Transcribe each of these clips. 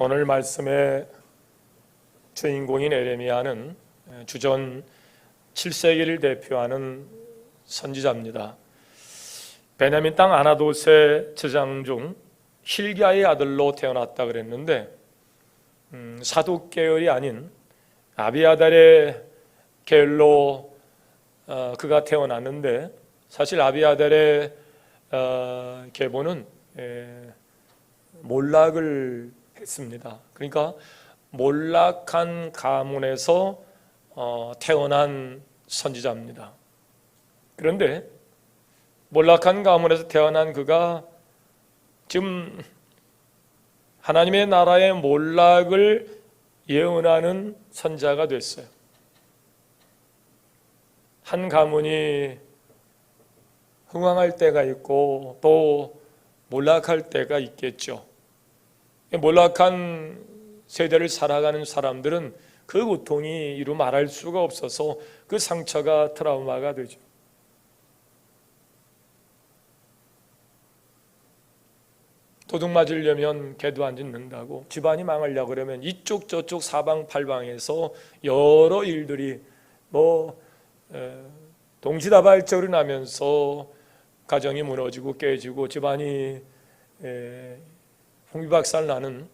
오늘 말씀의 주인공인 에레미야는 주전 7세기를 대표하는 선지자입니다. 베냐민 땅 아나돗의 제장 중 힐기야의 아들로 태어났다 그랬는데 사독 계열이 아닌 아비아달의 계열로 그가 태어났는데, 사실 아비아달의 계보는 몰락을 했습니다. 그러니까 몰락한 가문에서 태어난 선지자입니다. 그런데 몰락한 가문에서 태어난 그가 지금 하나님의 나라의 몰락을 예언하는 선지자가 됐어요. 한 가문이 흥왕할 때가 있고 또 몰락할 때가 있겠죠. 몰락한 세대를 살아가는 사람들은 그 고통이 이루 말할 수가 없어서 그 상처가 트라우마가 되죠. 도둑 맞으려면 개도 안 짖는다고, 집안이 망하려고 그러면 이쪽 저쪽 사방팔방에서 여러 일들이 동시다발적으로 나면서 가정이 무너지고 깨지고 집안이 풍비박살 나는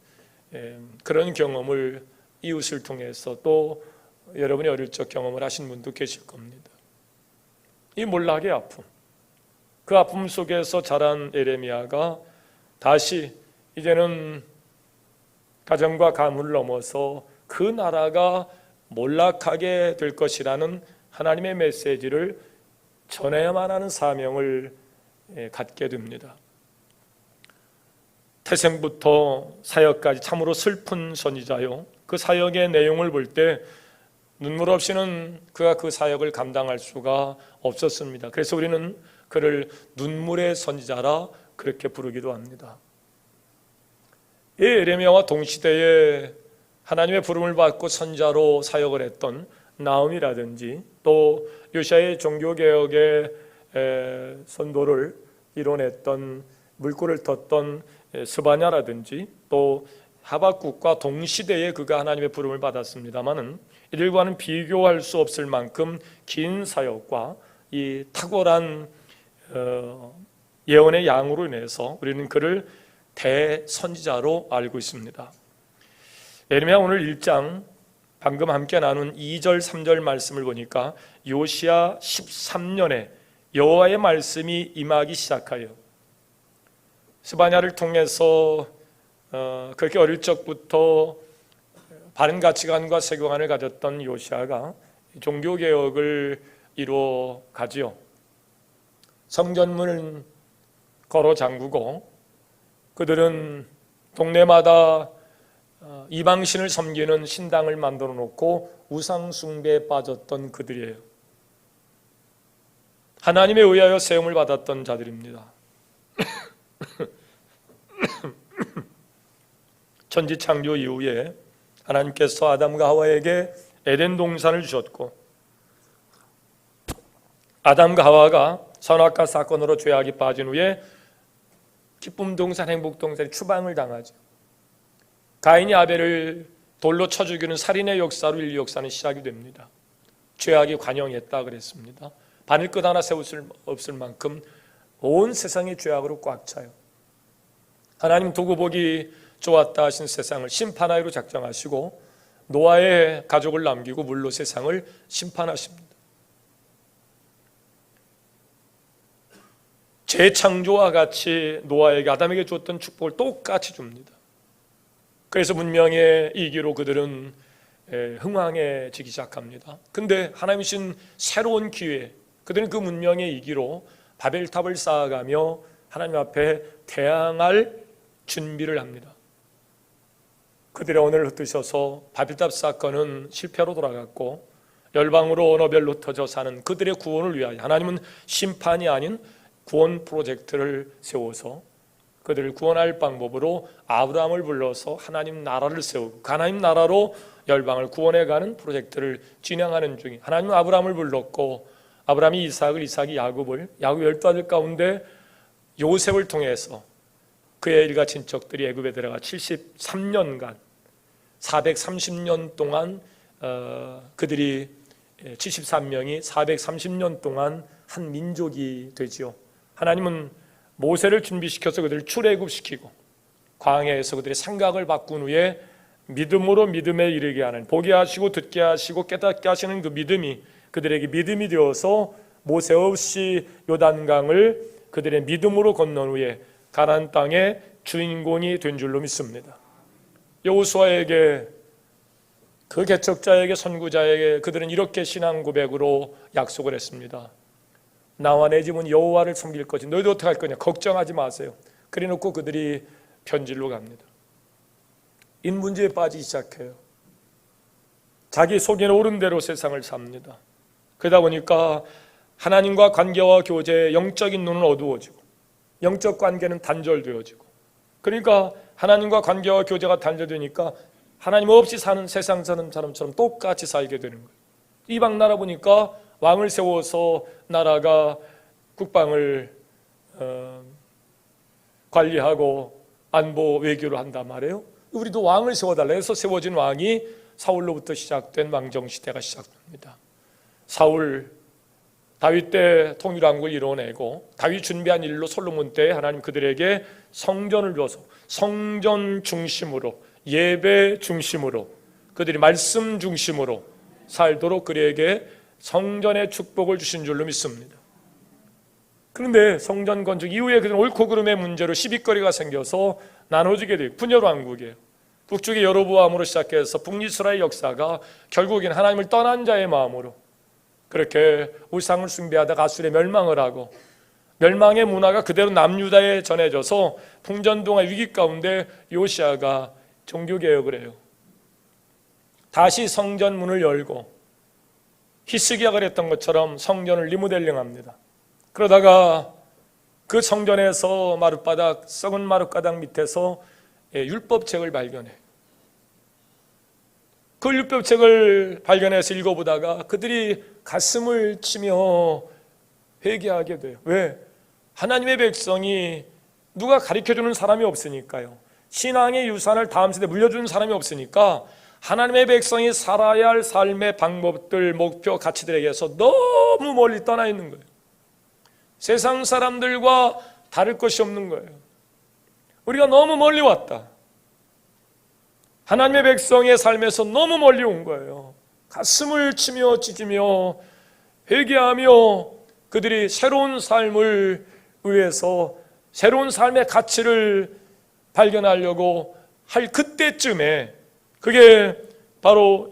그런 경험을 이웃을 통해서 또 여러분이 어릴 적 경험을 하신 분도 계실 겁니다. 이 몰락의 아픔, 그 아픔 속에서 자란 에레미야가 다시 이제는 가정과 가문을 넘어서 그 나라가 몰락하게 될 것이라는 하나님의 메시지를 전해야만 하는 사명을 갖게 됩니다. 태생부터 사역까지 참으로 슬픈 선지자요, 그 사역의 내용을 볼 때 눈물 없이는 그가 그 사역을 감당할 수가 없었습니다. 그래서 우리는 그를 눈물의 선지자라 그렇게 부르기도 합니다. 이 에레미야와 동시대에 하나님의 부름을 받고 선지자로 사역을 했던 나훔이라든지 또 요시야의 종교개혁의 선도를 이뤄냈던, 물꼬를 텄던 스바냐라든지 또 하박국과 동시대에 그가 하나님의 부름을 받았습니다마는 이들과는 비교할 수 없을 만큼 긴 사역과 이 탁월한 예언의 양으로 인해서 우리는 그를 대선지자로 알고 있습니다. 에레미야 오늘 1장 방금 함께 나눈 2절 3절 말씀을 보니까 요시야 13년에 여호와의 말씀이 임하기 시작하여 스바냐를 통해서 그렇게 어릴 적부터 바른 가치관과 세계관을 가졌던 요시야가 종교개혁을 이루어 가지요. 성전문을 걸어 잠그고 그들은 동네마다 이방신을 섬기는 신당을 만들어 놓고 우상 숭배에 빠졌던 그들이에요. 하나님에 의하여 세움을 받았던 자들입니다. 천지 창조 이후에 하나님께서 아담과 하와에게 에덴 동산을 주셨고 아담과 하와가 선악과 사건으로 죄악이 빠진 후에 기쁨 동산, 행복 동산에 추방을 당하죠. 가인이 아벨을 돌로 쳐 죽이는 살인의 역사로 인류 역사는 시작이 됩니다. 죄악이 관영했다 그랬습니다. 바늘끝 하나 세울 수 없을 만큼 온 세상이 죄악으로 꽉 차요. 하나님 두고 보기 좋았다 하신 세상을 심판하기로 작정하시고 노아의 가족을 남기고 물로 세상을 심판하십니다. 재창조와 같이 노아에게 아담에게 줬던 축복을 똑같이 줍니다. 그래서 문명의 이기로 그들은 흥왕해지기 시작합니다. 근데 하나님 주신 새로운 기회, 그들은 그 문명의 이기로 바벨탑을 쌓아가며 하나님 앞에 대항할 준비를 합니다. 그들의 언어를 흩으셔서 바벨탑 사건은 실패로 돌아갔고 열방으로 언어별로 흩어져 사는 그들의 구원을 위하여 하나님은 심판이 아닌 구원 프로젝트를 세워서 그들을 구원할 방법으로 아브라함을 불러서 하나님 나라를 세우고 하나님 나라로 열방을 구원해가는 프로젝트를 진행하는 중에, 하나님은 아브라함을 불렀고 아브라함이 이삭을, 이삭이 야곱을, 야곱 12아들 가운데 요셉을 통해서 그의 일가 친척들이 애굽에 들어가 73년간 430년 동안 그들이 73명이 430년 동안 한 민족이 되지요. 하나님은 모세를 준비시켜서 그들을 출애굽시키고 광야에서 그들의 생각을 바꾼 후에 믿음으로 믿음에 이르게 하는, 보게 하시고 듣게 하시고 깨닫게 하시는 그 믿음이 그들에게 믿음이 되어서 모세 없이 요단강을 그들의 믿음으로 건넌 후에 가나안 땅의 주인공이 된 줄로 믿습니다. 여호수아에게, 그 개척자에게, 선구자에게 그들은 이렇게 신앙 고백으로 약속을 했습니다. 나와 내 집은 여호와를 섬길 것이, 너희도 어떻게 할 거냐, 걱정하지 마세요. 그래놓고 그들이 변질로 갑니다. 인문주의에 빠지기 시작해요. 자기 속에는 옳은 대로 세상을 삽니다. 그러다 보니까 하나님과 관계와 교제의 영적인 눈은 어두워지고 영적 관계는 단절되어지고, 그러니까 하나님과 관계와 교제가 단절되니까 하나님 없이 사는 세상 사는 사람처럼 똑같이 살게 되는 거예요. 이방 나라 보니까 왕을 세워서 나라가 국방을 관리하고 안보 외교를 한단 말이에요. 우리도 왕을 세워달라 해서 세워진 왕이 사울로부터 시작된 왕정시대가 시작됩니다. 사울, 다윗 때 통일왕국을 이뤄내고 다윗 준비한 일로 솔로몬 때 하나님 그들에게 성전을 줘서 성전 중심으로, 예배 중심으로, 그들이 말씀 중심으로 살도록 그들에게 성전의 축복을 주신 줄로 믿습니다. 그런데 성전 건축 이후에 그들은 옳고 그름의 문제로 시비거리가 생겨서 나눠지게 돼요. 분열왕국이에요. 북쪽의 여로보암으로 시작해서 북이스라엘 역사가 결국엔 하나님을 떠난 자의 마음으로 그렇게 우상을 숭배하다가 아수르에 멸망을 하고, 멸망의 문화가 그대로 남유다에 전해져서 풍전등화 위기 가운데 요시아가 종교개혁을 해요. 다시 성전 문을 열고 히스기야가 그랬던 것처럼 성전을 리모델링합니다. 그러다가 그 성전에서 마룻바닥, 썩은 마룻바닥 밑에서 율법책을 발견해요. 그 율법책을 발견해서 읽어보다가 그들이 가슴을 치며 회개하게 돼요. 왜? 하나님의 백성이 누가 가르쳐주는 사람이 없으니까요. 신앙의 유산을 다음 세대에 물려주는 사람이 없으니까 하나님의 백성이 살아야 할 삶의 방법들, 목표, 가치들에게서 너무 멀리 떠나 있는 거예요. 세상 사람들과 다를 것이 없는 거예요. 우리가 너무 멀리 왔다. 하나님의 백성의 삶에서 너무 멀리 온 거예요. 가슴을 치며 찢으며 회개하며 그들이 새로운 삶을 위해서 새로운 삶의 가치를 발견하려고 할 그때쯤에, 그게 바로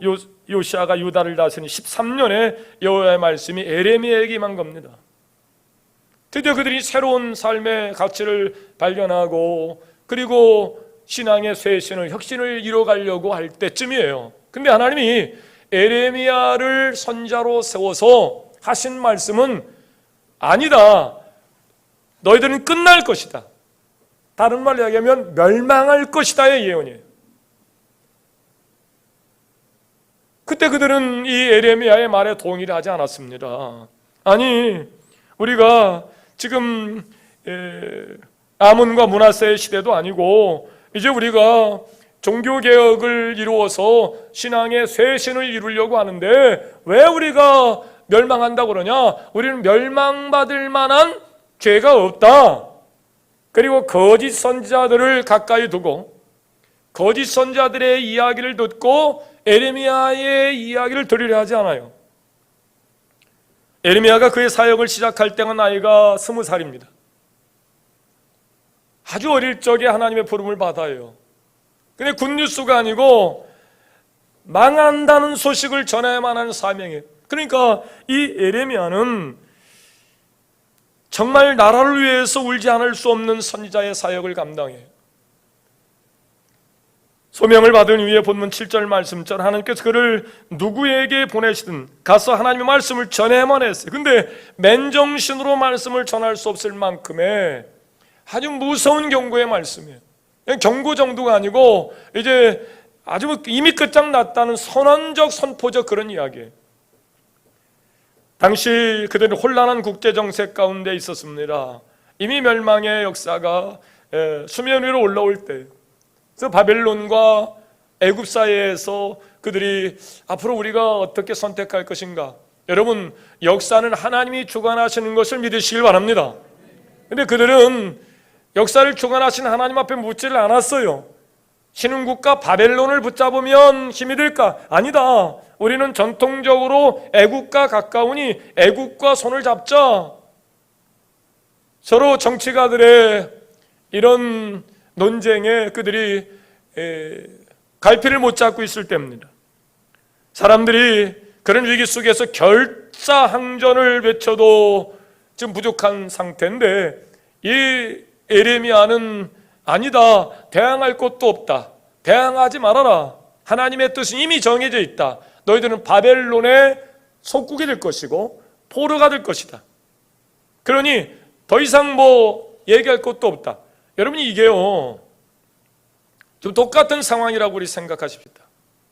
요시아가 유다를 다스린 13년에 여호와의 말씀이 에레미야에게 임한 겁니다. 드디어 그들이 새로운 삶의 가치를 발견하고 그리고 신앙의 쇄신을, 혁신을 이뤄가려고 할 때쯤이에요. 근데 하나님이 에레미야를 선자로 세워서 하신 말씀은 아니다, 너희들은 끝날 것이다, 다른 말로 이야기하면 멸망할 것이다의 예언이에요. 그때 그들은 이 에레미야의 말에 동의를 하지 않았습니다. 아니, 우리가 지금 아몬과 므낫세의 시대도 아니고 이제 우리가 종교개혁을 이루어서 신앙의 쇄신을 이루려고 하는데 왜 우리가 멸망한다고 그러냐? 우리는 멸망받을 만한 죄가 없다. 그리고 거짓 선지자들을 가까이 두고 거짓 선지자들의 이야기를 듣고 에레미야의 이야기를 들으려 하지 않아요. 에레미야가 그의 사역을 시작할 때가 나이가 20살입니다. 아주 어릴 적에 하나님의 부름을 받아요. 근데 굿뉴스가 아니고 망한다는 소식을 전해야만 하는 사명이에요. 그러니까 이 에레미야는 정말 나라를 위해서 울지 않을 수 없는 선지자의 사역을 감당해요. 소명을 받은 위에 본문 7절 말씀처럼 하나님께서 그를 누구에게 보내시든 가서 하나님의 말씀을 전해야만 했어요. 근데 맨정신으로 말씀을 전할 수 없을 만큼의 아주 무서운 경고의 말씀이에요. 경고 정도가 아니고 이제 아주 이미 끝장났다는 선언적, 선포적 그런 이야기예요. 당시 그들은 혼란한 국제정세 가운데 있었습니다. 이미 멸망의 역사가 수면 위로 올라올 때, 그래서 바벨론과 애굽 사이에서 그들이 앞으로 우리가 어떻게 선택할 것인가. 여러분, 역사는 하나님이 주관하시는 것을 믿으시길 바랍니다. 근데 그들은 역사를 주관하신 하나님 앞에 묻지를 않았어요. 신흥국가 바벨론을 붙잡으면 힘이 될까? 아니다. 우리는 전통적으로 애국과 가까우니 애국과 손을 잡자. 서로 정치가들의 이런 논쟁에 그들이 갈피를 못 잡고 있을 때입니다. 사람들이 그런 위기 속에서 결사항전을 외쳐도 지금 부족한 상태인데, 이 에레미야는 아니다, 대항할 곳도 없다, 대항하지 말아라, 하나님의 뜻은 이미 정해져 있다, 너희들은 바벨론의 속국이 될 것이고 포로가 될 것이다. 그러니 더 이상 얘기할 것도 없다. 여러분이 이게요, 좀 똑같은 상황이라고 우리 생각하십시다.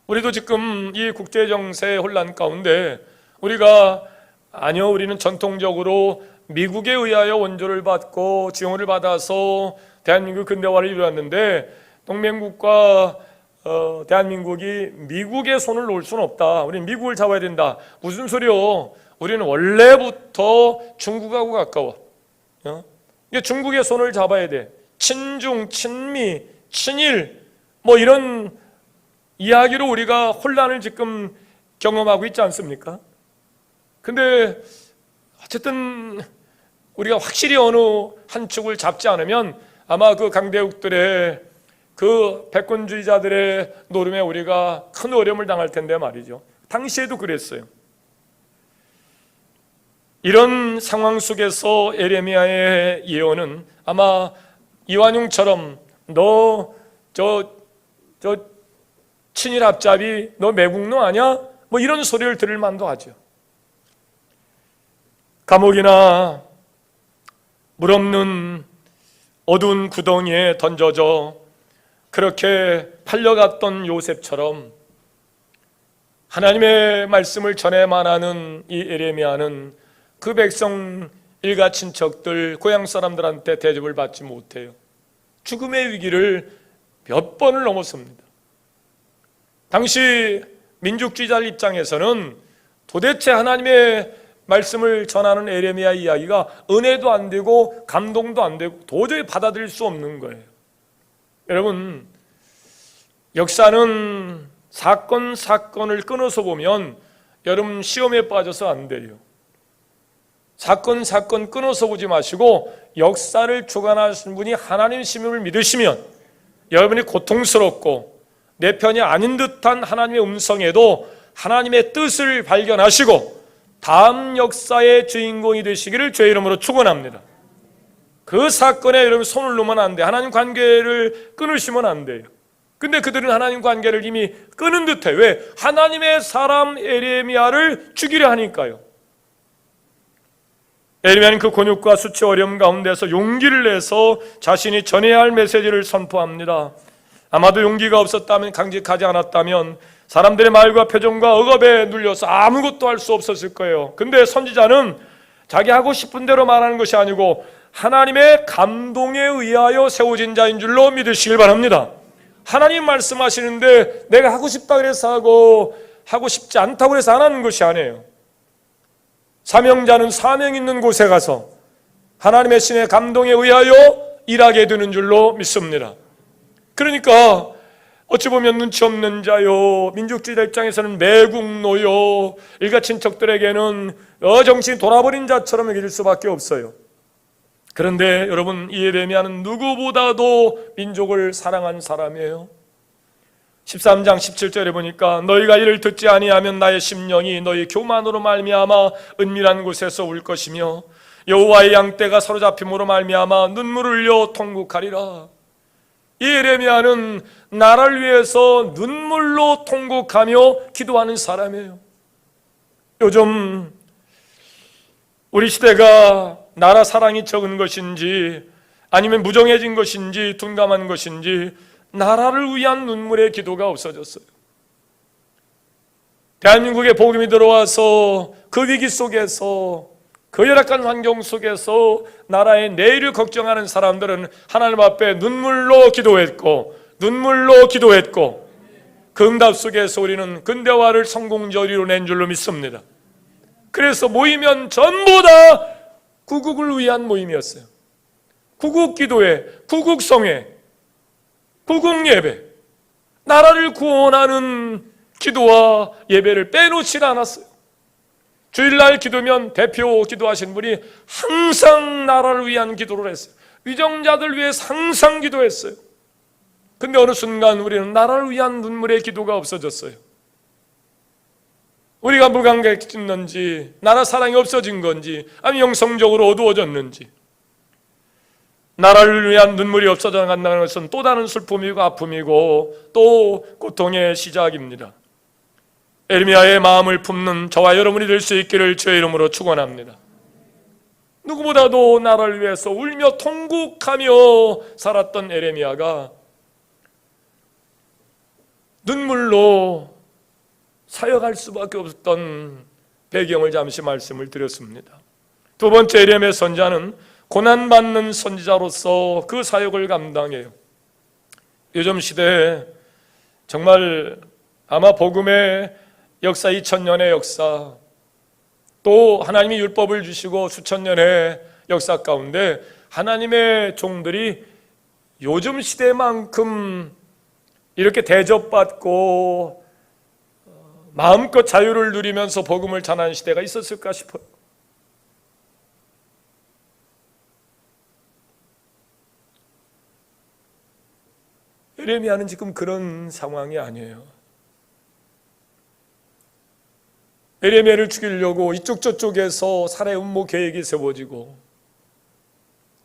우리도 지금 이 국제정세 혼란 가운데 우리는 전통적으로 미국에 의하여 원조를 받고 지원을 받아서 대한민국 근대화를 이루었는데, 동맹국과 대한민국이 미국의 손을 놓을 수는 없다, 우리는 미국을 잡아야 된다. 무슨 소리요? 우리는 원래부터 중국하고 가까워. 중국의 손을 잡아야 돼. 친중, 친미, 친일 이런 이야기로 우리가 혼란을 지금 경험하고 있지 않습니까? 근데 어쨌든 우리가 확실히 어느 한 축을 잡지 않으면 아마 그 강대국들의 그 패권주의자들의 노름에 우리가 큰 어려움을 당할 텐데 말이죠. 당시에도 그랬어요. 이런 상황 속에서 에레미야의 예언은 아마 이완용처럼 너 친일 앞잡이, 너 매국노 아냐? 이런 소리를 들을 만도 하죠. 감옥이나 물 없는 어두운 구덩이에 던져져 그렇게 팔려갔던 요셉처럼 하나님의 말씀을 전해만 하는 이 에레미야는 그 백성 일가 친척들, 고향 사람들한테 대접을 받지 못해요. 죽음의 위기를 몇 번을 넘었습니다. 당시 민족주의자들 입장에서는 도대체 하나님의 말씀을 전하는 에레미야 이야기가 은혜도 안 되고 감동도 안 되고 도저히 받아들일 수 없는 거예요. 여러분, 역사는 사건을 끊어서 보면 여러분 시험에 빠져서 안 돼요. 사건 끊어서 보지 마시고 역사를 주관하시는 분이 하나님이심을 믿으시면 여러분이 고통스럽고 내 편이 아닌 듯한 하나님의 음성에도 하나님의 뜻을 발견하시고 다음 역사의 주인공이 되시기를 주의 이름으로 축원합니다. 그 사건에 여러분 손을 놓으면 안 돼. 하나님 관계를 끊으시면 안 돼요. 근데 그들은 하나님 관계를 이미 끊은 듯해. 왜? 하나님의 사람 에레미야를 죽이려 하니까요. 에레미야는 그 곤욕과 수치 어려움 가운데서 용기를 내서 자신이 전해야 할 메시지를 선포합니다. 아마도 용기가 없었다면, 강직하지 않았다면 사람들의 말과 표정과 억압에 눌려서 아무것도 할 수 없었을 거예요. 근데 선지자는 자기 하고 싶은 대로 말하는 것이 아니고 하나님의 감동에 의하여 세워진 자인 줄로 믿으시길 바랍니다. 하나님 말씀하시는데 내가 하고 싶다 그래서 하고 싶지 않다고 그래서 안 하는 것이 아니에요. 사명자는 사명 있는 곳에 가서 하나님의 신의 감동에 의하여 일하게 되는 줄로 믿습니다. 그러니까 어찌 보면 눈치 없는 자요, 민족주의자 입장에서는 매국노요, 일가 친척들에게는 정신이 돌아버린 자처럼 여길 수밖에 없어요. 그런데 여러분, 이 에레미야는 누구보다도 민족을 사랑한 사람이에요. 13장 17절에 보니까 너희가 이를 듣지 아니하면 나의 심령이 너희 교만으로 말미암아 은밀한 곳에서 울 것이며 여호와의 양떼가 사로잡힘으로 말미암아 눈물을 흘려 통곡하리라. 이 에레미야는 나라를 위해서 눈물로 통곡하며 기도하는 사람이에요. 요즘 우리 시대가 나라 사랑이 적은 것인지 아니면 무정해진 것인지 둔감한 것인지 나라를 위한 눈물의 기도가 없어졌어요. 대한민국에 복음이 들어와서 그 위기 속에서 그 열악한 환경 속에서 나라의 내일을 걱정하는 사람들은 하나님 앞에 눈물로 기도했고 그 응답 속에서 우리는 근대화를 성공적으로 이뤄낸 줄로 믿습니다. 그래서 모이면 전부 다 구국을 위한 모임이었어요. 구국기도회, 구국성회, 구국예배, 나라를 구원하는 기도와 예배를 빼놓지 않았어요. 주일날 기도면 대표 기도하신 분이 항상 나라를 위한 기도를 했어요. 위정자들 위해서 항상 기도했어요. 근데 어느 순간 우리는 나라를 위한 눈물의 기도가 없어졌어요. 우리가 무감각해졌는지, 나라 사랑이 없어진 건지, 아니면 영성적으로 어두워졌는지, 나라를 위한 눈물이 없어져 간다는 것은 또 다른 슬픔이고 아픔이고 또 고통의 시작입니다. 에레미야의 마음을 품는 저와 여러분이 될 수 있기를 주의 이름으로 축원합니다. 누구보다도 나라를 위해서 울며 통곡하며 살았던 에레미야가 눈물로 사역할 수밖에 없었던 배경을 잠시 말씀을 드렸습니다. 두 번째, 에레미야 선지자는 고난받는 선지자로서 그 사역을 감당해요. 요즘 시대에 정말 아마 복음의 역사, 2000년의 역사, 또 하나님이 율법을 주시고 수천 년의 역사 가운데 하나님의 종들이 요즘 시대만큼 이렇게 대접받고 마음껏 자유를 누리면서 복음을 전하는 시대가 있었을까 싶어요. 에레미야는 지금 그런 상황이 아니에요. 에레미야를 죽이려고 이쪽 저쪽에서 살해 음모 계획이 세워지고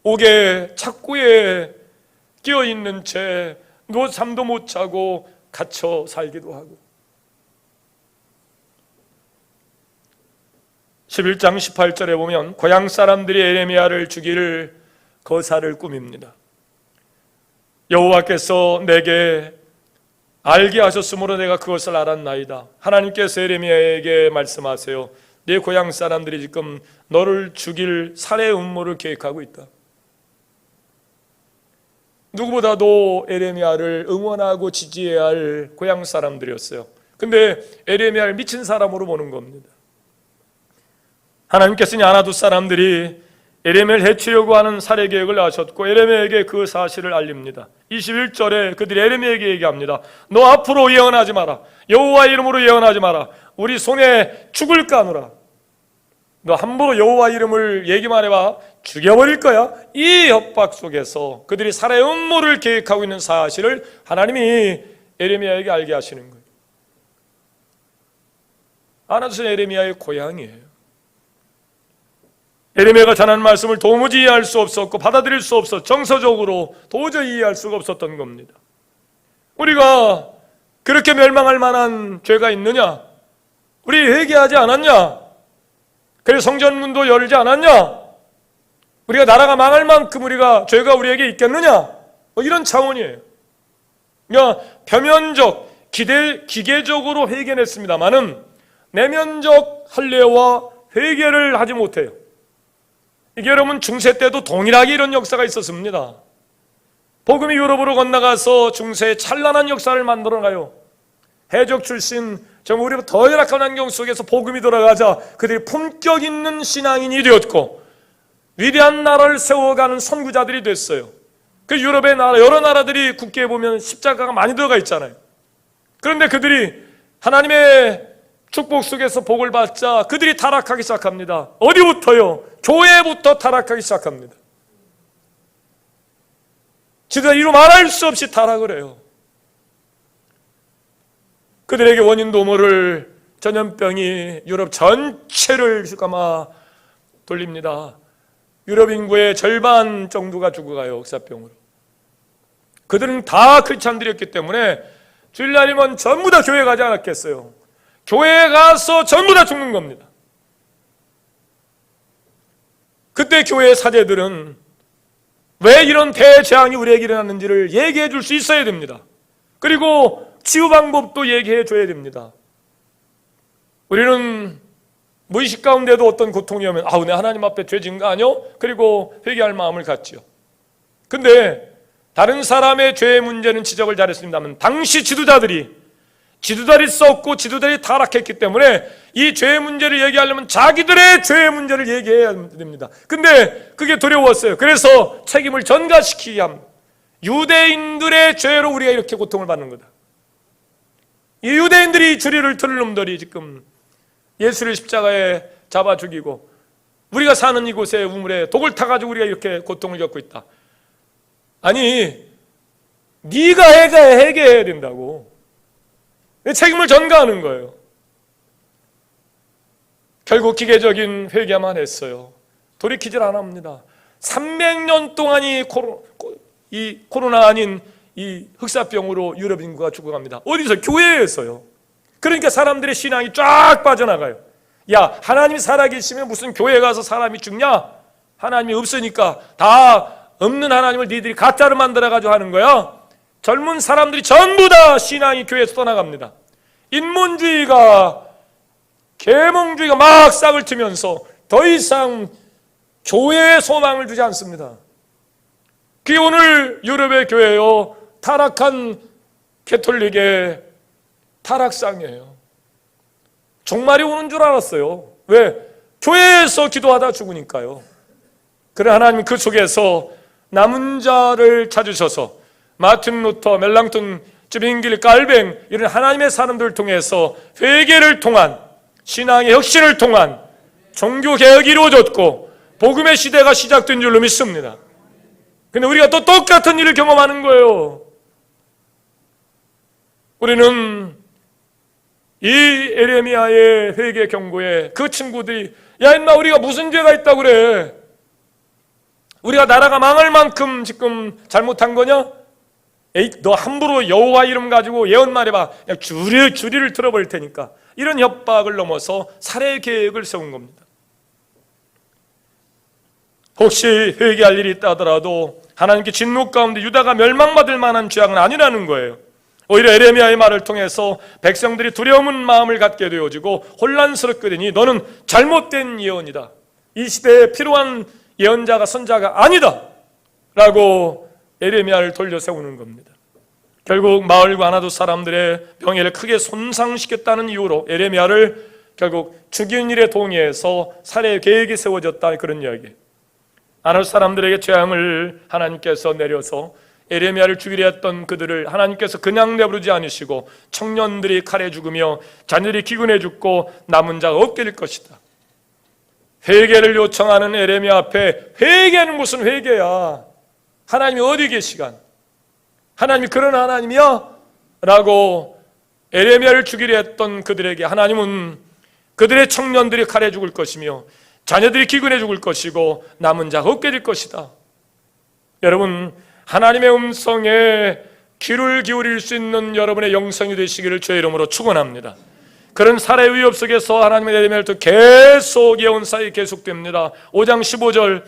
옥에 착고에 끼어있는 채 누워 잠도 못 자고 갇혀 살기도 하고 11장 18절에 보면 고향 사람들이 에레미야를 죽일 거사를 꾸밉니다. 여호와께서 내게 알게 하셨으므로 내가 그것을 알았나이다. 하나님께서 에레미야에게 말씀하세요. 네 고향 사람들이 지금 너를 죽일 살해 음모를 계획하고 있다. 누구보다도 에레미야를 응원하고 지지해야 할 고향 사람들이었어요. 근데 에레미야를 미친 사람으로 보는 겁니다. 하나님께서는 아나두 사람들이 에레미야를 해치려고 하는 살해 계획을 하셨고 에레미야에게 그 사실을 알립니다. 21절에 그들이 에레미야에게 얘기합니다. 너 앞으로 예언하지 마라. 여호와 이름으로 예언하지 마라. 우리 손에 죽을까 하노라. 너 함부로 여호와 이름을 얘기만 해봐. 죽여버릴 거야. 이 협박 속에서 그들이 살해 음모를 계획하고 있는 사실을 하나님이 에레미야에게 알게 하시는 거예요. 아나두는 에레미야의 고향이에요. 에레미야가 전한 말씀을 도무지 이해할 수 없었고 받아들일 수 없어 정서적으로 도저히 이해할 수가 없었던 겁니다. 우리가 그렇게 멸망할 만한 죄가 있느냐? 우리 회개하지 않았냐? 그래서 성전문도 열지 않았냐? 우리가 나라가 망할 만큼 죄가 우리에게 있겠느냐? 이런 차원이에요. 그러니까 표면적, 기계적으로 회개했습니다만은 내면적 할례와 회개를 하지 못해요. 이게 여러분 중세 때도 동일하게 이런 역사가 있었습니다. 복음이 유럽으로 건너가서 중세의 찬란한 역사를 만들어가요. 해적 출신 정말 우리보다 더 열악한 환경 속에서 복음이 들어가자 그들이 품격 있는 신앙인이 되었고 위대한 나라를 세워가는 선구자들이 됐어요. 그 유럽의 나라 여러 나라들이 국기에 보면 십자가가 많이 들어가 있잖아요. 그런데 그들이 하나님의 축복 속에서 복을 받자 그들이 타락하기 시작합니다. 어디부터요? 교회부터 타락하기 시작합니다. 지들 이루 말할 수 없이 타락을 해요. 그들에게 원인도 모를 전염병이 유럽 전체를 휘감아 돌립니다. 유럽 인구의 절반 정도가 죽어가요. 역사병으로. 그들은 다 크리스찬들이었기 때문에 주일날이면 전부 다 교회 가지 않았겠어요. 교회에 가서 전부 다 죽는 겁니다. 그때 교회의 사제들은 왜 이런 대재앙이 우리에게 일어났는지를 얘기해 줄 수 있어야 됩니다. 그리고 치유 방법도 얘기해 줘야 됩니다. 우리는 무의식 가운데도 어떤 고통이 오면 내 하나님 앞에 죄 지은 거 아니요? 그리고 회개할 마음을 갖지요. 근데 다른 사람의 죄의 문제는 지적을 잘했습니다만 당시 지도자들이 썼고 지도자들이 타락했기 때문에 이 죄의 문제를 얘기하려면 자기들의 죄의 문제를 얘기해야 됩니다. 근데 그게 두려웠어요. 그래서 책임을 전가시키게 합니다. 유대인들의 죄로 우리가 이렇게 고통을 받는 거다. 이 유대인들이 주리를 틀 놈들이 지금 예수를 십자가에 잡아 죽이고 우리가 사는 이곳에 우물에 독을 타가지고 우리가 이렇게 고통을 겪고 있다. 아니, 네가 해결해야 된다고. 책임을 전가하는 거예요. 결국 기계적인 회개만 했어요. 돌이키질 않습니다. 300년 동안이 코로나 아닌 이 흑사병으로 유럽 인구가 죽어갑니다. 어디서? 교회에서요. 그러니까 사람들의 신앙이 쫙 빠져나가요. 야, 하나님이 살아계시면 무슨 교회 가서 사람이 죽냐? 하나님이 없으니까 다 없는 하나님을 니들이 가짜로 만들어가지고 하는 거야. 젊은 사람들이 전부 다 신앙이 교회에서 떠나갑니다. 인문주의가, 계몽주의가 막 싹을 트면서 더 이상 교회에 소망을 두지 않습니다. 그게 오늘 유럽의 교회요, 타락한 개톨릭의 타락상이에요. 종말이 오는 줄 알았어요. 왜? 교회에서 기도하다 죽으니까요. 그래 하나님은 그 속에서 남은 자를 찾으셔서 마틴 루터, 멜랑톤, 쯔빙길, 깔뱅 이런 하나님의 사람들을 통해서 회개를 통한 신앙의 혁신을 통한 종교개혁이 이루어졌고 복음의 시대가 시작된 줄로 믿습니다. 근데 우리가 또 똑같은 일을 경험하는 거예요. 우리는 이 에레미야의 회개 경고에 그 친구들이 야 임마 우리가 무슨 죄가 있다고 그래? 우리가 나라가 망할 만큼 지금 잘못한 거냐? 에이 너 함부로 여호와 이름 가지고 예언 말해봐. 그냥 주리를 틀어버릴 테니까. 이런 협박을 넘어서 살해 계획을 세운 겁니다. 혹시 회개할 일이 있다 하더라도 하나님께 진노 가운데 유다가 멸망받을 만한 죄악은 아니라는 거예요. 오히려 에레미야의 말을 통해서 백성들이 두려운 마음을 갖게 되어지고 혼란스럽게 되니 너는 잘못된 예언이다. 이 시대에 필요한 예언자가 선자가 아니다 라고 에레미야를 돌려 세우는 겁니다. 결국 마을과 아나도 사람들의 명예를 크게 손상시켰다는 이유로 에레미야를 결국 죽이는 일에 동의해서 살해 계획이 세워졌다, 그런 이야기. 아나도 사람들에게 재앙을 하나님께서 내려서 에레미야를 죽이려 했던 그들을 하나님께서 그냥 내버리지 않으시고 청년들이 칼에 죽으며 자녀들이 기근에 죽고 남은 자가 없게 될 것이다. 회개를 요청하는 에레미야 앞에 회개는 무슨 회개야? 하나님이 어디 계시간? 하나님이 그런 하나님이야? 라고 에레미야를 죽이려 했던 그들에게 하나님은 그들의 청년들이 칼에 죽을 것이며 자녀들이 기근에 죽을 것이고 남은 자가 없게 될 것이다. 여러분, 하나님의 음성에 귀를 기울일 수 있는 여러분의 영성이 되시기를 주의 이름으로 축원합니다. 그런 살해 위협 속에서 하나님의 에레미야를 또 계속 예언사에 계속됩니다. 5장 15절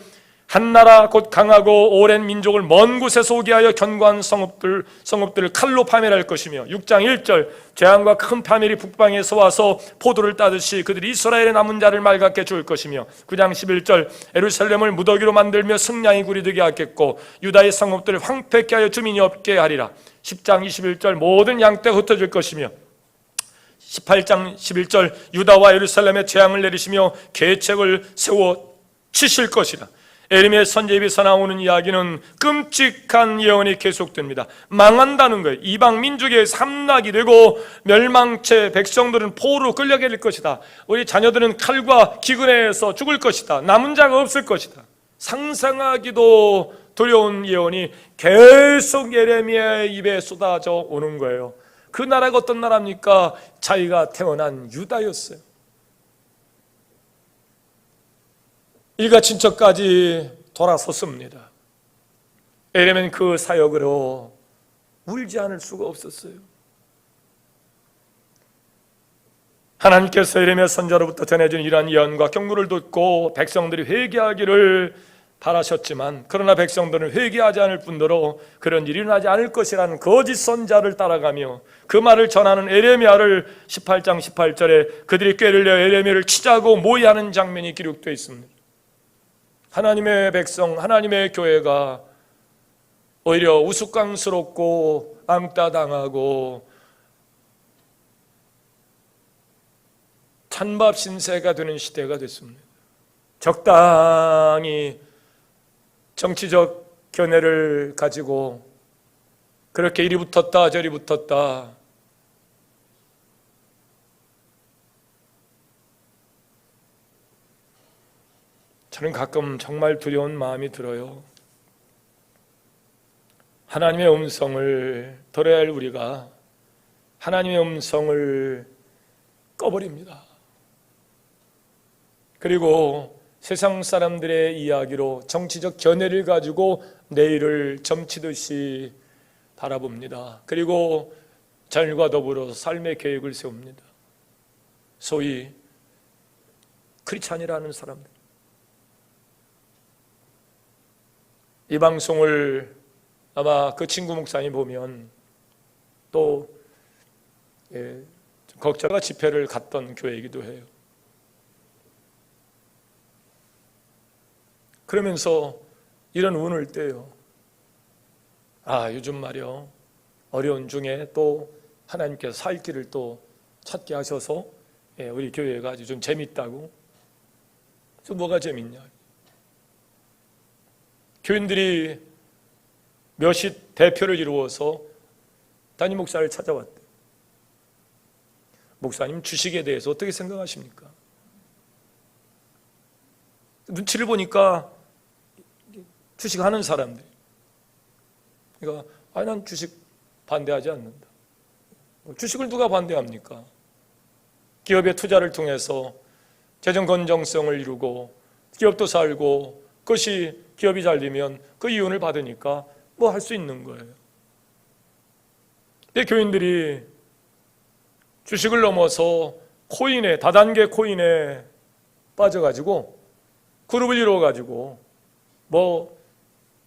한 나라 곧 강하고 오랜 민족을 먼 곳에서 오게 하여 견고한 성읍들을 칼로 파멸할 것이며 6장 1절 재앙과 큰 파멸이 북방에서 와서 포도를 따듯이 그들이 이스라엘의 남은 자를 맑게 죽을 것이며 9장 11절 예루살렘을 무더기로 만들며 승냥이 굴이 되게 하겠고 유다의 성읍들을 황폐케 하여 주민이 없게 하리라. 10장 21절 모든 양떼가 흩어질 것이며 18장 11절 유다와 예루살렘에 재앙을 내리시며 계책을 세워 치실 것이라. 에레미야 선지에 비해서 나오는 이야기는 끔찍한 예언이 계속됩니다. 망한다는 거예요. 이방 민족의 함락이 되고 멸망체 백성들은 포로로 끌려갈 것이다. 우리 자녀들은 칼과 기근에서 죽을 것이다. 남은 자가 없을 것이다. 상상하기도 두려운 예언이 계속 에레미야의 입에 쏟아져 오는 거예요. 그 나라가 어떤 나라입니까? 자기가 태어난 유다였어요. 일가 친척까지 돌아섰습니다. 에레미야는 그 사역으로 울지 않을 수가 없었어요. 하나님께서 에레미야 선지자로부터 전해준 이러한 예언과 경고를 듣고 백성들이 회개하기를 바라셨지만 그러나 백성들은 회개하지 않을 뿐더러 그런 일이 일어나지 않을 것이라는 거짓 선자를 따라가며 그 말을 전하는 에레미야를 18장 18절에 그들이 꾀를 내어 에레미야를 치자고 모의하는 장면이 기록되어 있습니다. 하나님의 백성, 하나님의 교회가 오히려 우스꽝스럽고 앙따당하고 찬밥 신세가 되는 시대가 됐습니다. 적당히 정치적 견해를 가지고 그렇게 이리 붙었다 저리 붙었다, 저는 가끔 정말 두려운 마음이 들어요. 하나님의 음성을 들어야 할 우리가 하나님의 음성을 꺼버립니다. 그리고 세상 사람들의 이야기로 정치적 견해를 가지고 내일을 점치듯이 바라봅니다. 그리고 자율과 더불어 삶의 계획을 세웁니다. 소위 크리스찬이라는 사람들. 이 방송을 아마 그 친구 목사님 보면 또 걱정과 집회를 갔던 교회이기도 해요. 그러면서 이런 운을 떼요. 아, 요즘 말이요, 어려운 중에 또 하나님께서 살 길을 또 찾게 하셔서 우리 교회가 아주 좀 재밌다고. 그래서 뭐가 재밌냐? 교인들이 몇십 대표를 이루어서 담임 목사를 찾아왔대요. 목사님, 주식에 대해서 어떻게 생각하십니까? 눈치를 보니까 주식하는 사람들. 그러니까 난 주식 반대하지 않는다. 주식을 누가 반대합니까? 기업의 투자를 통해서 재정 건전성을 이루고 기업도 살고 그것이 기업이 잘 되면 그 이윤을 받으니까 뭐 할 수 있는 거예요. 근데 교인들이 주식을 넘어서 코인에, 다단계 코인에 빠져가지고 그룹을 이루어가지고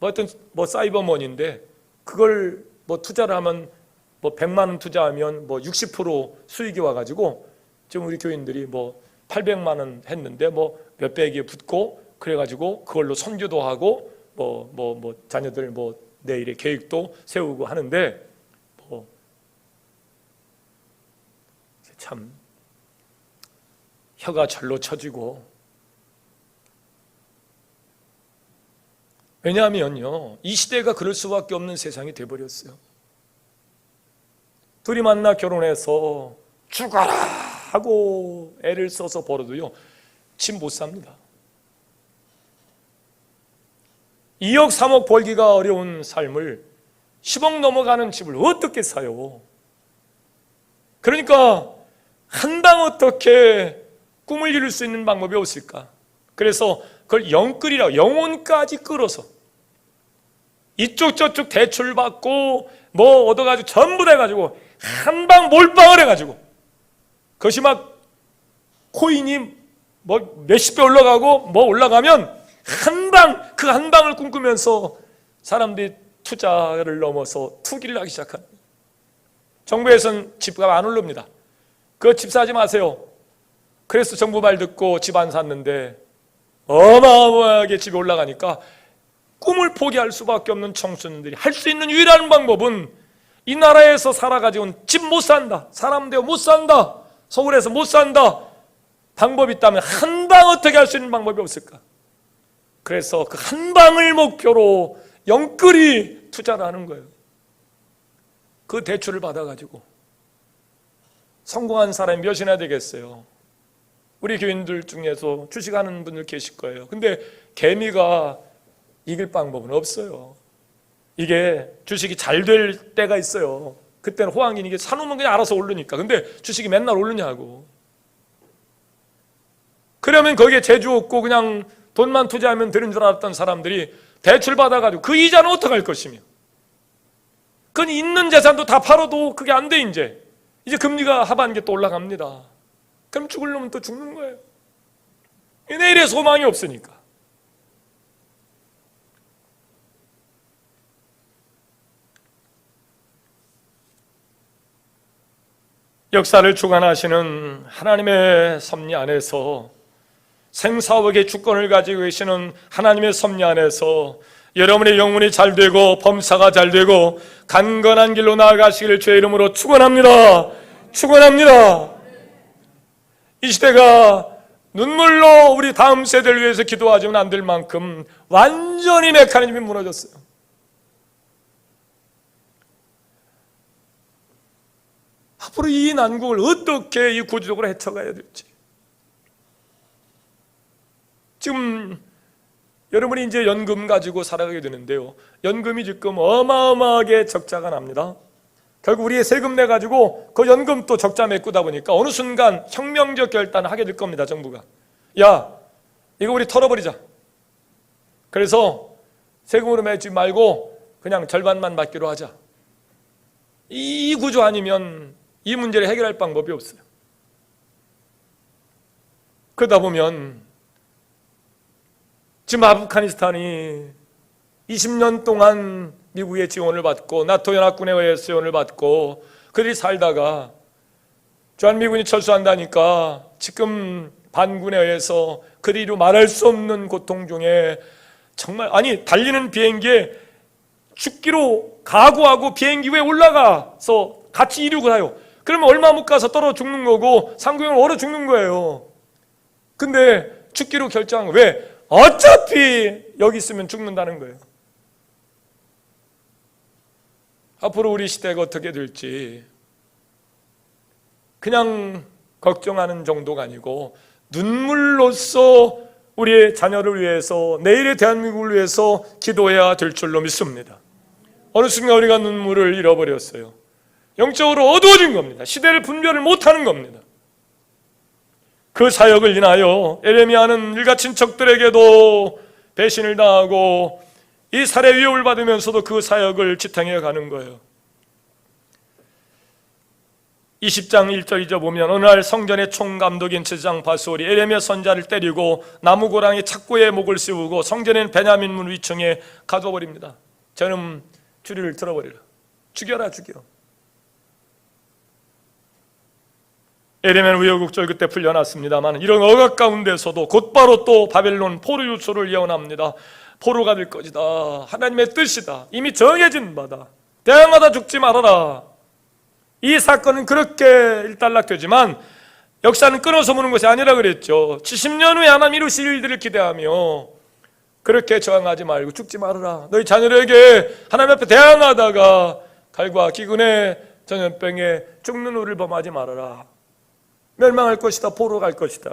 하여튼 사이버머니인데 그걸 투자를 하면 100만 원 투자하면 60% 수익이 와가지고 지금 우리 교인들이 800만 원 했는데 몇백에 붙고 그래가지고 그걸로 선교도 하고 자녀들 내일의 계획도 세우고 하는데 참 혀가 절로 쳐지고. 왜냐하면요, 이 시대가 그럴 수밖에 없는 세상이 돼버렸어요. 둘이 만나 결혼해서 죽어라 하고 애를 써서 벌어도요, 집 못 삽니다. 2억 3억 벌기가 어려운 삶을 10억 넘어가는 집을 어떻게 사요? 그러니까 한방 어떻게 꿈을 이룰 수 있는 방법이 없을까? 그래서 그걸 영끌이라고, 영혼까지 끌어서 이쪽 저쪽 대출 받고 얻어가지고 전부 다 해가지고 한방 몰빵을 해가지고 그것이 막 코인이 몇십 배 올라가고 올라가면 한방, 그 한방을 꿈꾸면서 사람들이 투자를 넘어서 투기를 하기 시작합니다. 정부에서는 집값 안 오릅니다. 그 집 사지 마세요. 그래서 정부 말 듣고 집 안 샀는데 어마어마하게 집이 올라가니까 꿈을 포기할 수밖에 없는 청춘들이 할 수 있는 유일한 방법은 이 나라에서 살아가지고는 집 못 산다, 사람 되어 못 산다, 서울에서 못 산다, 방법이 있다면 한 방 어떻게 할 수 있는 방법이 없을까? 그래서 그 한 방을 목표로 영끌이 투자를 하는 거예요. 그 대출을 받아가지고 성공한 사람이 몇이나 되겠어요? 우리 교인들 중에서 주식하는 분들 계실 거예요. 근데 개미가 이길 방법은 없어요. 이게 주식이 잘 될 때가 있어요. 그때는 호황기니 이게 사놓으면 그냥 알아서 오르니까. 근데 주식이 맨날 오르냐고. 그러면 거기에 재주 없고 그냥 돈만 투자하면 되는 줄 알았던 사람들이 대출 받아가지고 그 이자는 어떡할 것이며, 그건 있는 재산도 다 팔아도 그게 안 돼. 이제 금리가 하반기에 또 올라갑니다. 그럼 죽을 놈은 또 죽는 거예요. 내일의 소망이 없으니까. 역사를 주관하시는 하나님의 섭리 안에서, 생사옥의 주권을 가지고 계시는 하나님의 섭리 안에서 여러분의 영혼이 잘 되고 범사가 잘 되고 강건한 길로 나아가시기를 주의 이름으로 축원합니다. 축원합니다. 이 시대가 눈물로 우리 다음 세대를 위해서 기도하지만 안 될 만큼 완전히 메커니즘이 무너졌어요. 앞으로 이 난국을 어떻게 이 구조적으로 헤쳐가야 될지. 지금 여러분이 이제 연금 가지고 살아가게 되는데요, 연금이 지금 어마어마하게 적자가 납니다. 결국 우리의 세금 내 가지고 그 연금 또 적자 메꾸다 보니까 어느 순간 혁명적 결단을 하게 될 겁니다. 정부가, 야, 이거 우리 털어버리자. 그래서 세금으로 맺지 말고 그냥 절반만 받기로 하자. 이 구조 아니면 이 문제를 해결할 방법이 없어요. 그러다 보면 지금 아프가니스탄이 20년 동안 미국의 지원을 받고 나토 연합군에 의해서 지원을 받고 그들이 살다가 주한미군이 철수한다니까 지금 반군에 의해서 그들이 말할 수 없는 고통 중에 정말, 아니, 달리는 비행기에 죽기로 각오하고 비행기 위에 올라가서 같이 이륙을 해요. 그러면 얼마 못 가서 떨어 죽는 거고 상공을 얼어 죽는 거예요. 근데 죽기로 결정한 거예요. 왜? 어차피 여기 있으면 죽는다는 거예요. 앞으로 우리 시대가 어떻게 될지 그냥 걱정하는 정도가 아니고 눈물로써 우리의 자녀를 위해서, 내일의 대한민국을 위해서 기도해야 될 줄로 믿습니다. 어느 순간 우리가 눈물을 잃어버렸어요. 영적으로 어두워진 겁니다. 시대를 분별을 못하는 겁니다. 그 사역을 인하여 에레미야는 일가 친척들에게도 배신을 당하고 이 살해 위협을 받으면서도 그 사역을 지탱해 가는 거예요. 20장 1절 보면 어느 날 성전의 총감독인 제사장 바수올이 에레미야 선자를 때리고 나무고랑이 착고에 목을 씌우고 성전의 베냐민 문 위층에 가둬버립니다. 저는 줄이를 들어버리라. 죽여라, 죽여. 에레미야는 우여곡절 그때 풀려났습니다만 이런 억압 가운데서도 곧바로 또 바벨론 포로 유초를 예언합니다. 포로가 될 것이다. 하나님의 뜻이다. 이미 정해진 바다. 대항하다 죽지 말아라. 이 사건은 그렇게 일단락되지만 역사는 끊어서 보는 것이 아니라 그랬죠. 70년 후에 하나님 이루실 일들을 기대하며 그렇게 저항하지 말고 죽지 말아라. 너희 자녀에게 하나님 앞에 대항하다가 칼과 기근에 전염병에 죽는 우를 범하지 말아라. 멸망할 것이다. 포로 갈 것이다.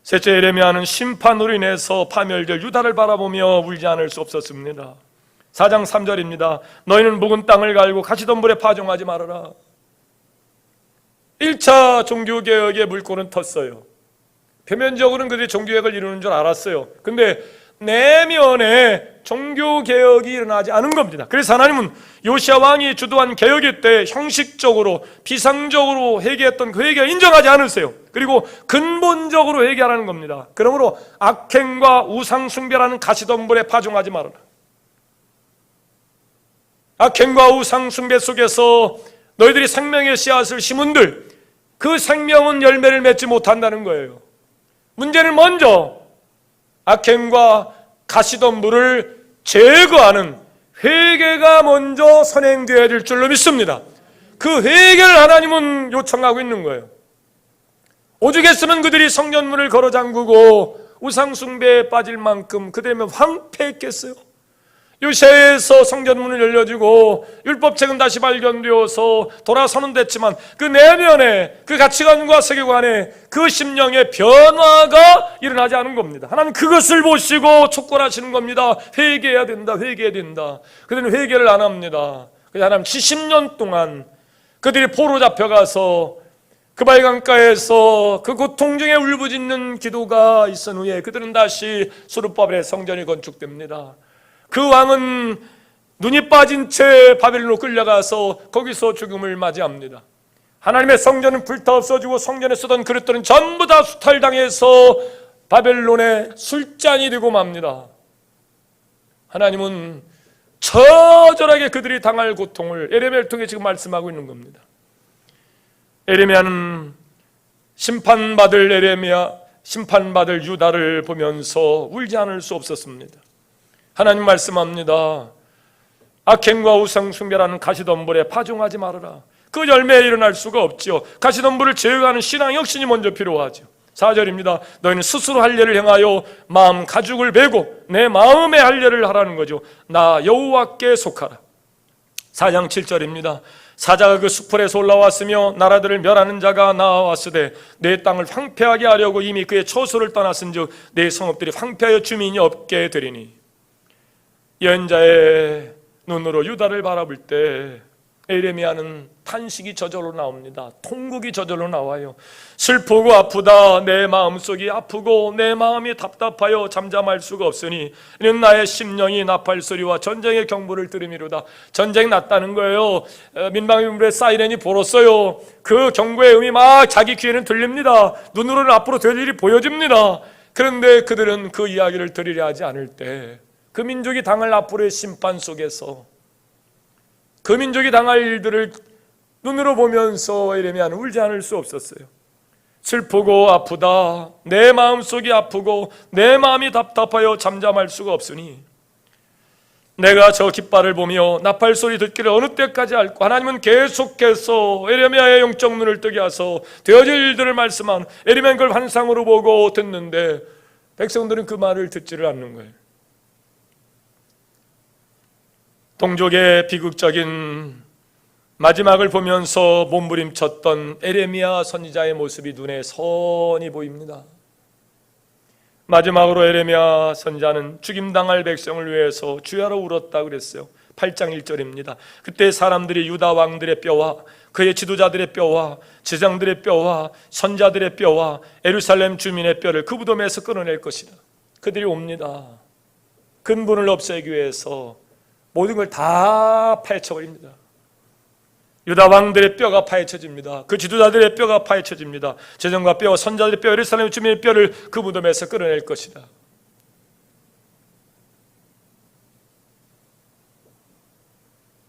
셋째, 에레미야는 심판으로 인해서 파멸될 유다를 바라보며 울지 않을 수 없었습니다. 4장 3절입니다. 너희는 묵은 땅을 갈고 가시덤불에 파종하지 말아라. 1차 종교개혁의 물꼬는 텄어요. 표면적으로는 그들이 종교개혁을 이루는 줄 알았어요. 근데 내면에 종교개혁이 일어나지 않은 겁니다. 그래서 하나님은 요시야 왕이 주도한 개혁의 때 형식적으로 비상적으로 회개했던 그 회개를 인정하지 않으세요. 그리고 근본적으로 회개하라는 겁니다. 그러므로 악행과 우상숭배라는 가시덤불에 파종하지 말아라. 악행과 우상숭배 속에서 너희들이 생명의 씨앗을 심은들 그 생명은 열매를 맺지 못한다는 거예요. 문제는 먼저 악행과 가시덤불을 제거하는 회개가 먼저 선행되어야 될 줄로 믿습니다. 그 회개를 하나님은 요청하고 있는 거예요. 오죽했으면 그들이 성전문을 걸어 잠그고 우상숭배에 빠질 만큼 그들이면 황폐했겠어요. 요시야에서 성전문을 열려주고 율법책은 다시 발견되어서 돌아서는 됐지만 그 내면에 그 가치관과 세계관에 그 심령의 변화가 일어나지 않은 겁니다. 하나님 그것을 보시고 촉구하시는 겁니다. 회개해야 된다. 회개해야 된다. 그들은 회개를 안 합니다. 그래서 하나님 70년 동안 그들이 포로 잡혀가서 그 발강가에서 그 고통 중에 울부짖는 기도가 있은 후에 그들은 다시 수르바벨의 성전이 건축됩니다. 그 왕은 눈이 빠진 채 바벨론으로 끌려가서 거기서 죽음을 맞이합니다. 하나님의 성전은 불타 없어지고 성전에 쓰던 그릇들은 전부 다 수탈당해서 바벨론의 술잔이 되고 맙니다. 하나님은 처절하게 그들이 당할 고통을 에레미야를 통해 지금 말씀하고 있는 겁니다. 에레미야는 심판받을 유다를 보면서 울지 않을 수 없었습니다. 하나님 말씀합니다. 악행과 우상 숭배라는 가시덤불에 파종하지 말아라. 그 열매에 일어날 수가 없지요. 가시덤불을 제어하는 신앙 혁신이 먼저 필요하죠. 4절입니다. 너희는 스스로 할 일을 행하여 마음 가죽을 베고 내 마음의 할 일을 하라는 거죠. 나 여호와께 속하라. 4장 7절입니다. 사자가 그 수풀에서 올라왔으며 나라들을 멸하는 자가 나와왔으되 내 땅을 황폐하게 하려고 이미 그의 처소를 떠났은즉 내 성읍들이 황폐하여 주민이 없게 되리니. 예언자의 눈으로 유다를 바라볼 때 에레미야는 탄식이 저절로 나옵니다. 통곡이 저절로 나와요. 슬프고 아프다. 내 마음속이 아프고 내 마음이 답답하여 잠잠할 수가 없으니 이는 나의 심령이 나팔소리와 전쟁의 경보를 들음이로다. 전쟁 났다는 거예요. 민방위부의 사이렌이 불었어요. 그 경고의 음이 막 자기 귀에는 들립니다. 눈으로는 앞으로 될 일이 보여집니다. 그런데 그들은 그 이야기를 들으려 하지 않을 때 그 민족이 당할 앞으로의 심판 속에서 그 민족이 당할 일들을 눈으로 보면서 에레미야는 울지 않을 수 없었어요. 슬프고 아프다. 내 마음속이 아프고 내 마음이 답답하여 잠잠할 수가 없으니 내가 저 깃발을 보며 나팔 소리 듣기를 어느 때까지 할까. 하나님은 계속해서 에레미야의 영적 눈을 뜨게 하셔서 되어질 일들을 말씀한 에레미야는 그걸 환상으로 보고 듣는데 백성들은 그 말을 듣지를 않는 거예요. 동족의 비극적인 마지막을 보면서 몸부림쳤던 에레미야 선지자의 모습이 눈에 선히 보입니다. 마지막으로 에레미야 선지자는 죽임당할 백성을 위해서 주야로 울었다 그랬어요. 8장 1절입니다. 그때 사람들이 유다 왕들의 뼈와 그의 지도자들의 뼈와 제장들의 뼈와 선자들의 뼈와 예루살렘 주민의 뼈를 그 무덤에서 끌어낼 것이다. 그들이 옵니다. 근본을 없애기 위해서 모든 걸 다 파헤쳐버립니다. 유다 왕들의 뼈가 파헤쳐집니다. 그 지도자들의 뼈가 파헤쳐집니다. 제정과 뼈와 선자들의 뼈, 예루살렘 주민의 뼈를 그 무덤에서 끌어낼 것이다.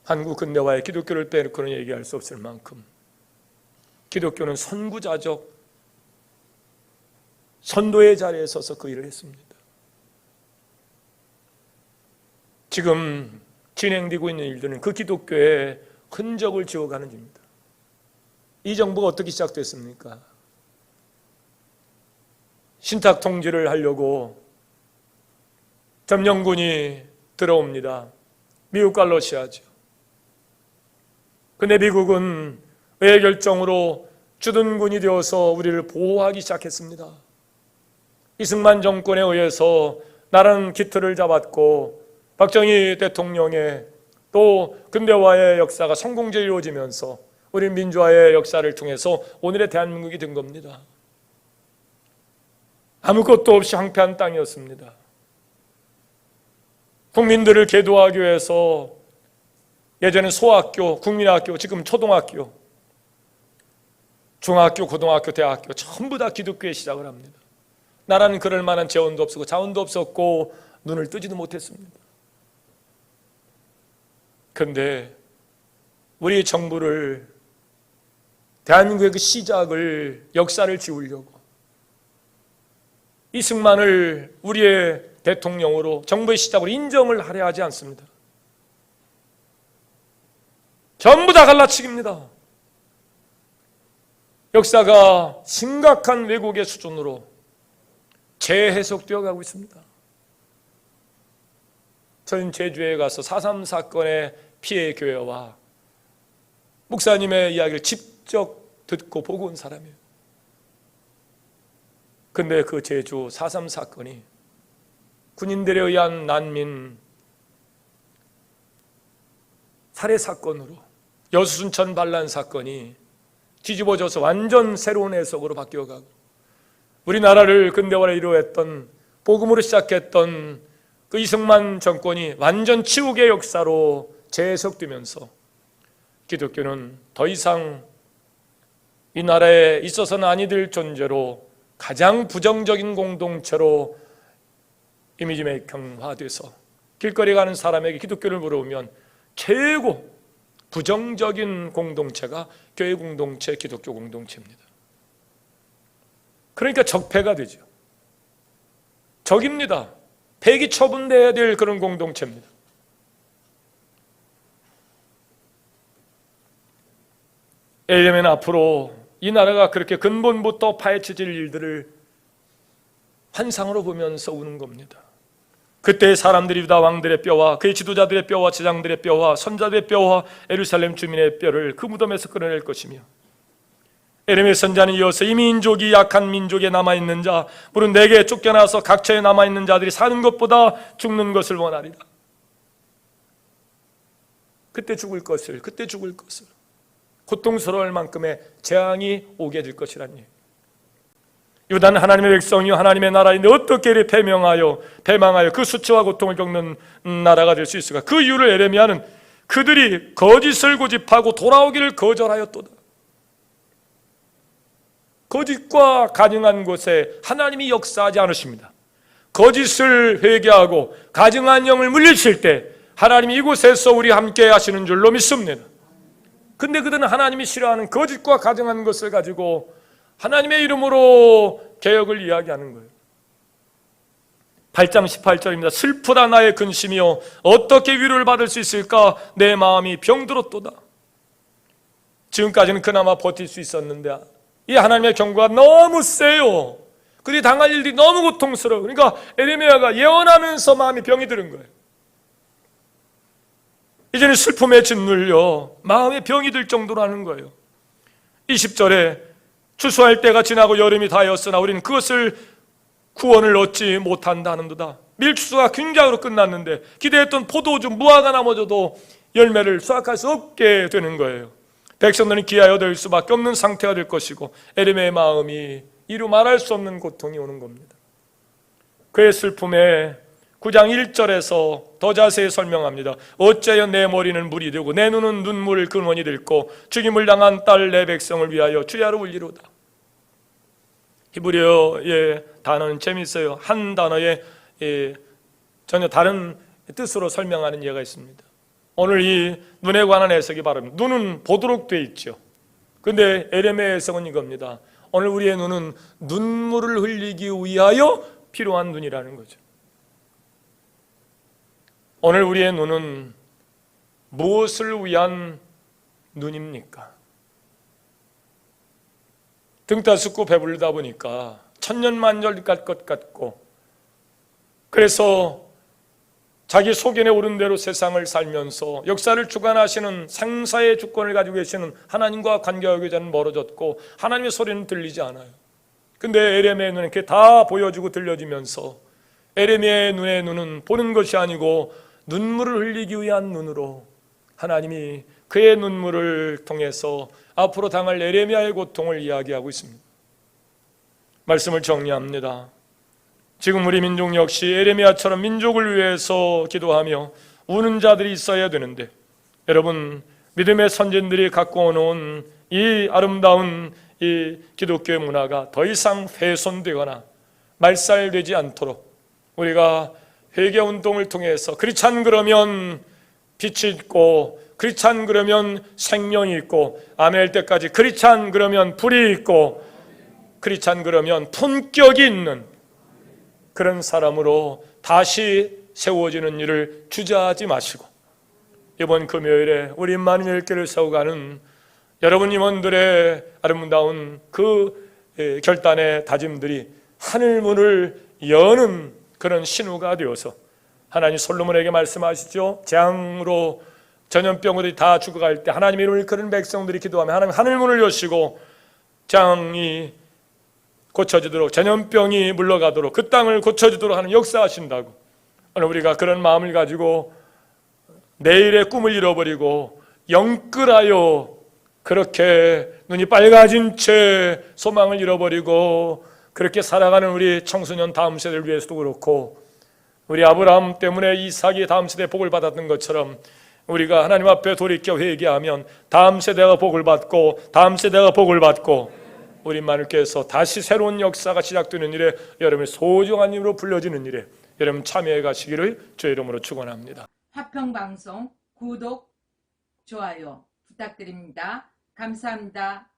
한국 근대화의 기독교를 빼놓고는 얘기할 수 없을 만큼 기독교는 선구자적 선도의 자리에 서서 그 일을 했습니다. 지금 진행되고 있는 일들은 그 기독교의 흔적을 지워가는 일입니다. 이 정부가 어떻게 시작됐습니까? 신탁 통지를 하려고 점령군이 들어옵니다. 미국과 러시아죠. 근데 미국은 의회결정으로 주둔군이 되어서 우리를 보호하기 시작했습니다. 이승만 정권에 의해서 나라는 기틀을 잡았고 박정희 대통령의 또 근대화의 역사가 성공적으로 이루어지면서 우리 민주화의 역사를 통해서 오늘의 대한민국이 된 겁니다. 아무것도 없이 황폐한 땅이었습니다. 국민들을 계도하기 위해서 예전에 소학교, 국민학교, 지금 초등학교, 중학교, 고등학교, 대학교 전부 다 기독교에 시작을 합니다. 나라는 그럴 만한 재원도 없었고 자원도 없었고 눈을 뜨지도 못했습니다. 그런데 우리 정부를 대한민국의 그 시작을 역사를 지우려고 이승만을 우리의 대통령으로 정부의 시작으로 인정을 하려 하지 않습니다. 전부 다 갈라치기입니다. 역사가 심각한 왜곡의 수준으로 재해석되어 가고 있습니다. 저는 제주에 가서 4.3 사건의 피해 교회와 목사님의 이야기를 직접 듣고 보고 온 사람이에요. 근데 그 제주 4.3 사건이 군인들에 의한 난민 살해 사건으로 여수순천 반란 사건이 뒤집어져서 완전 새로운 해석으로 바뀌어가고 우리나라를 근대화를 이루었던 복음으로 시작했던 그 이승만 정권이 완전 치욕의 역사로 재해석되면서 기독교는 더 이상 이 나라에 있어서는 아니 될 존재로 가장 부정적인 공동체로 이미지 메이킹화돼서 길거리 가는 사람에게 기독교를 물어보면 최고 부정적인 공동체가 교회 공동체, 기독교 공동체입니다. 그러니까 적폐가 되죠. 적입니다. 폐기 처분돼야 될 그런 공동체입니다. 에레미야는 앞으로 이 나라가 그렇게 근본부터 파헤쳐질 일들을 환상으로 보면서 우는 겁니다. 그때 사람들이 유다 왕들의 뼈와 그의 지도자들의 뼈와 제장들의 뼈와 선자들의 뼈와 예루살렘 주민의 뼈를 그 무덤에서 끌어낼 것이며, 에레미야 선자는 이어서 이 민족이 약한 민족에 남아있는 자, 물은 내게 쫓겨나서 각처에 남아있는 자들이 사는 것보다 죽는 것을 원하리라. 그때 죽을 것을 고통스러울 만큼의 재앙이 오게 될 것이라니. 유다는 하나님의 백성이요 하나님의 나라인데 어떻게 이리 패망하여 그 수치와 고통을 겪는 나라가 될 수 있을까? 그 이유를 에레미야는 그들이 거짓을 고집하고 돌아오기를 거절하였도다. 거짓과 가증한 곳에 하나님이 역사하지 않으십니다. 거짓을 회개하고 가증한 영을 물리칠 때 하나님이 이곳에서 우리 함께 하시는 줄로 믿습니다. 근데 그들은 하나님이 싫어하는 거짓과 가증한 것을 가지고 하나님의 이름으로 개혁을 이야기하는 거예요. 8장 18절입니다. 슬프다 나의 근심이여 어떻게 위로를 받을 수 있을까? 내 마음이 병들었도다. 지금까지는 그나마 버틸 수 있었는데 이 하나님의 경고가 너무 세요. 그들이 당할 일들이 너무 고통스러워. 그러니까 에레미야가 예언하면서 마음이 병이 드는 거예요. 이제는 슬픔에 짓눌려 마음에 병이 들 정도로 하는 거예요. 20절에 추수할 때가 지나고 여름이 다하였으나 우리는 그것을 구원을 얻지 못한다는도다. 밀추수가 굉장으로 끝났는데 기대했던 포도주 무화과 나머져도 열매를 수확할 수 없게 되는 거예요. 백성들은 기하여 될 수밖에 없는 상태가 될 것이고 에레미야의 마음이 이루 말할 수 없는 고통이 오는 겁니다. 그의 슬픔에 9장 1절에서 더 자세히 설명합니다. 어째여 내 머리는 물이 되고 내 눈은 눈물 근원이 될고 죽임을 당한 딸 내 백성을 위하여 주야로 울리로다. 히브리어의 단어는 재미있어요. 한 단어에 전혀 다른 뜻으로 설명하는 예가 있습니다. 오늘 이 눈에 관한 해석이 바로 눈은 보도록 돼 있죠. 그런데 에레미야의 해석은 이겁니다. 오늘 우리의 눈은 눈물을 흘리기 위하여 필요한 눈이라는 거죠. 오늘 우리의 눈은 무엇을 위한 눈입니까? 등 따숩고 배부르다 보니까 천년만절 갈 것 같고, 그래서 자기 소견에 오른 대로 세상을 살면서 역사를 주관하시는 생사의 주권을 가지고 계시는 하나님과 관계하기자는 멀어졌고 하나님의 소리는 들리지 않아요. 근데 에레미야의 눈은 그게 다 보여주고 들려지면서 에레미야의 눈은 보는 것이 아니고 눈물을 흘리기 위한 눈으로 하나님이 그의 눈물을 통해서 앞으로 당할 에레미야의 고통을 이야기하고 있습니다. 말씀을 정리합니다. 지금 우리 민족 역시 에레미야처럼 민족을 위해서 기도하며 우는 자들이 있어야 되는데, 여러분, 믿음의 선진들이 갖고 오는 이 아름다운 이 기독교의 문화가 더 이상 훼손되거나 말살되지 않도록 우리가 회개운동을 통해서 그렇지 않 그러면 빛이 있고, 그렇지 않 그러면 생명이 있고, 아멘 때까지 그렇지 않 그러면 불이 있고, 그렇지 않 그러면 품격이 있는 그런 사람으로 다시 세워지는 일을 주저하지 마시고, 이번 금요일에 우리 만민의 교회를 세워가는 여러분 임원들의 아름다운 그 결단의 다짐들이 하늘문을 여는 그런 신호가 되어서, 하나님 솔로몬에게 말씀하시죠. 재앙으로 전염병으로 다 죽어갈 때 하나님의 이름을 일컬은 백성들이 기도하면 하나님 하늘문을 여시고 재앙이 고쳐지도록, 전염병이 물러가도록, 그 땅을 고쳐지도록 하는 역사하신다고. 오늘 우리가 그런 마음을 가지고 내일의 꿈을 잃어버리고 영끌하여 그렇게 눈이 빨가진 채 소망을 잃어버리고 그렇게 살아가는 우리 청소년 다음 세대를 위해서도 그렇고, 우리 아브라함 때문에 이삭이 다음 세대에 복을 받았던 것처럼 우리가 하나님 앞에 돌이켜 회개하면 다음 세대가 복을 받고 다음 세대가 복을 받고 우리 만일께서 다시 새로운 역사가 시작되는 일에 여러분의 소중한 힘으로 불려지는 일에 여러분 참여해 가시기를 주의 이름으로 축원합니다. 화평방송 구독, 좋아요 부탁드립니다. 감사합니다.